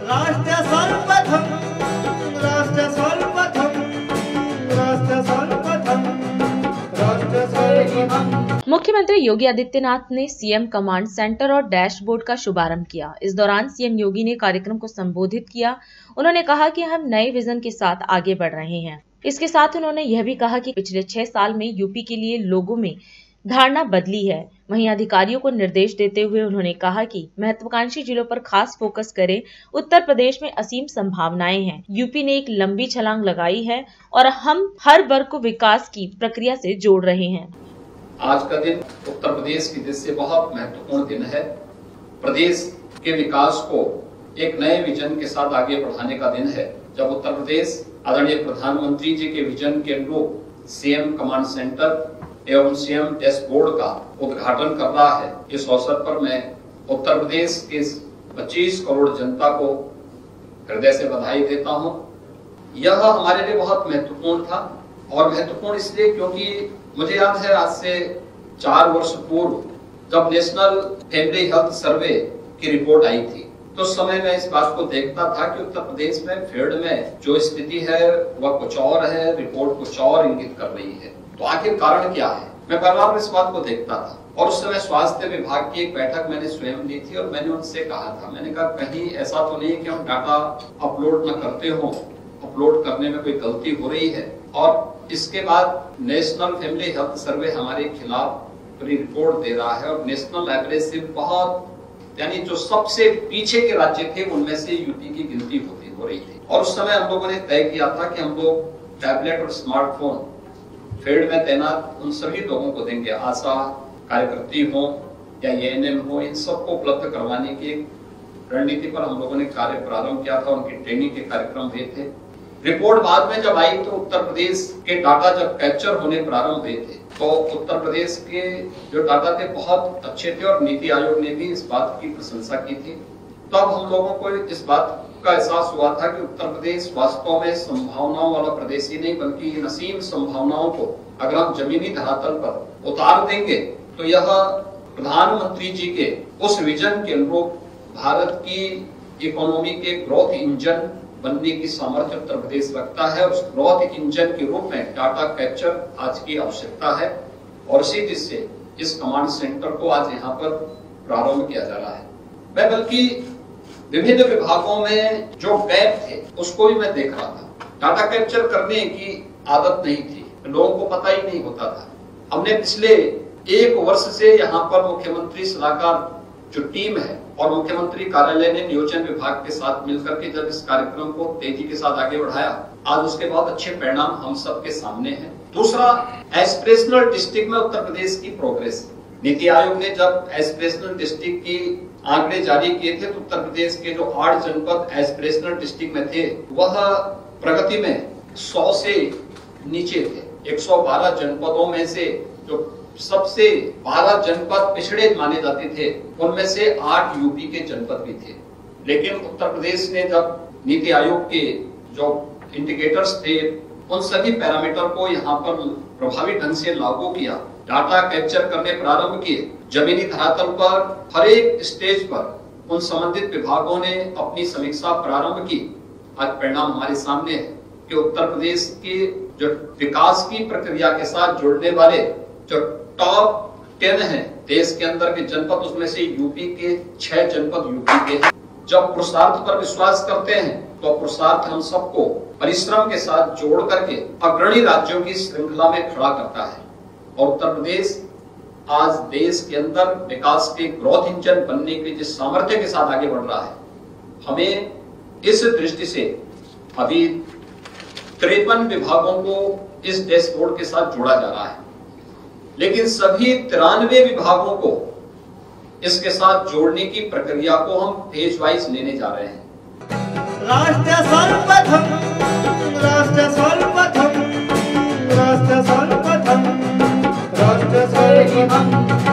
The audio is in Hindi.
राष्ट्र सर्वप्रथम, राष्ट्र सर्वप्रथम, राष्ट्र सर्वप्रथम, राष्ट्र सर्वप्रथम। मुख्यमंत्री योगी आदित्यनाथ ने सीएम कमांड सेंटर और डैशबोर्ड का शुभारंभ किया। इस दौरान सीएम योगी ने कार्यक्रम को संबोधित किया। उन्होंने कहा कि हम नए विजन के साथ आगे बढ़ रहे हैं। इसके साथ उन्होंने यह भी कहा कि पिछले 6 साल में यूपी के लिए लोगों में धारणा बदली है। वहीं अधिकारियों को निर्देश देते हुए उन्होंने कहा कि महत्वाकांक्षी जिलों पर खास फोकस करें। उत्तर प्रदेश में असीम संभावनाएं हैं। यूपी ने एक लंबी छलांग लगाई है और हम हर वर्ग को विकास की प्रक्रिया से जोड़ रहे हैं। आज का दिन उत्तर प्रदेश की दृष्टि से बहुत महत्वपूर्ण दिन है। प्रदेश के विकास को एक नए विजन के साथ आगे बढ़ाने का दिन है, जब उत्तर प्रदेश आदरणीय प्रधानमंत्री जी के विजन के अनुरूप सीएम कमांड सेंटर एवं सीएम डैशबोर्ड का उद्घाटन कर रहा है। इस अवसर पर मैं उत्तर प्रदेश के 25 करोड़ जनता को हृदय से बधाई देता हूं। यह हमारे लिए बहुत महत्वपूर्ण था, और महत्वपूर्ण इसलिए क्योंकि मुझे याद है आज से 4 वर्ष पूर्व जब नेशनल फैमिली हेल्थ सर्वे की रिपोर्ट आई थी, तो उस समय मैं इस बात को देखता था कि उत्तर प्रदेश में फील्ड में जो स्थिति है वह कुछ और है, रिपोर्ट कुछ और इंगित कर रही है। तो आखिर कारण क्या है? मैं बार-बार इस बात को देखता था, और उस समय स्वास्थ्य विभाग की एक बैठक मैंने स्वयं ली थी, और मैंने उनसे कहा था, मैंने कहा कहीं ऐसा तो नहीं कि हम डाटा अपलोड न करते हो, अपलोड करने में कोई गलती हो रही है। और इसके बाद नेशनल फैमिली हेल्थ सर्वे हमारे खिलाफ रिपोर्ट दे रहा है, और नेशनल एवरेज से बहुत, यानी जो सबसे पीछे के राज्य थे उनमें से यूपी की गिनती हो रही थी। और उस समय हम लोगों ने तय किया था कि हम लोग टैबलेट और स्मार्टफोन फील्ड में तैनात उन सभी लोगों को देंगे, आशा कार्यकर्ती हो या एएनएम हो, इन सबको उपलब्ध करवाने की एक रणनीति पर हम लोगों ने कार्य प्रारंभ किया था। उनकी ट्रेनिंग के कार्यक्रम हुए थे। रिपोर्ट बाद में जब आई तो उत्तर प्रदेश के डाटा जब कैप्चर होने प्रारंभ हुए थे, तो उत्तर प्रदेश के जो डाटा थे बहुत अच्छे थे, और नीति आयोग ने भी इस बात की प्रशंसा की थी। तब हम लोगों को इस बात का एहसास हुआ था कि उत्तर प्रदेश वास्तव में संभावनाओं वाला प्रदेश ही नहीं, बल्कि इन असीम संभावनाओं को अगर हम जमीनी धरातल पर उतार देंगे तो यह प्रधानमंत्री जी के उस विजन के अनुरूप भारत की इकोनॉमी के ग्रोथ इंजन बनने की सामर्थ्य उत्तर प्रदेश रखता है। उस ग्रोथ इंजन के रूप में डाटा कैप्चर आज की आवश्यकता है, और इसी दृष्टि से इस कमांड सेंटर को आज यहाँ पर प्रारंभ किया जा रहा है। मैं बल्कि विभिन्न विभागों में जो गैप थे उसको भी मैं देख रहा था। डाटा कैप्चर करने की आदत नहीं थी, लोगों को पता ही नहीं होता था। हमने पिछले 1 वर्ष से यहाँ पर मुख्यमंत्री सलाहकार जो टीम है और मुख्यमंत्री कार्यालय ने नियोजन विभाग के साथ मिलकर के जब इस कार्यक्रम को तेजी के साथ आगे बढ़ाया, आज उसके बहुत अच्छे परिणाम हम सबके सामने हैं। दूसरा, एस्पिरेशनल डिस्ट्रिक्ट में उत्तर प्रदेश की प्रोग्रेस। नीति आयोग ने जब एस्पिरेशनल डिस्ट्रिक्ट की आंकड़े जारी किए थे, तो उत्तर प्रदेश के जो 8 जनपद एस्पिरेशनल डिस्ट्रिक्ट में थे वह प्रगति में 100 से नीचे थे। 112 जनपदों में से जो सबसे 12 जनपद पिछड़े माने जाते थे, उनमें से 8 यूपी के जनपद भी थे। लेकिन उत्तर प्रदेश ने जब नीति आयोग के जो इंडिकेटर्स थे उन सभी पैरामीटर को यहाँ पर प्रभावी ढंग से लागू किया, डाटा कैप्चर करने प्रारंभ किए, जमीनी धरातल पर हर एक स्टेज पर उन संबंधित विभागों ने अपनी समीक्षा प्रारंभ की। आज परिणाम हमारे सामने है कि उत्तर प्रदेश के जो विकास की प्रक्रिया के साथ जुड़ने वाले जो टॉप 10 हैं देश के अंदर के जनपद, उसमें से यूपी के 6 जनपद यूपी के हैं। जब पुरुषार्थ पर विश्वास करते हैं तो पुरुषार्थ हम सबको परिश्रम के साथ जोड़ करके अग्रणी राज्यों की श्रृंखला में खड़ा करता है, और उत्तर प्रदेश आज देश के अंदर विकास के ग्रोथ इंजन बनने के जिस सामर्थ्य के साथ आगे बढ़ रहा है, हमें इस दृष्टि से अभी 53 विभागों को इस डैशबोर्ड के साथ जोड़ा जा रहा है, लेकिन सभी 93 विभागों को इसके साथ जोड़ने की प्रक्रिया को हम फेज वाइज लेने जा रहे हैं। राष्ट्र सर्वप्रथम, राष्ट्र सर्वप्रथम, राष्ट्र सर्वप्रथम, राष्ट्र सर्वप्रथम।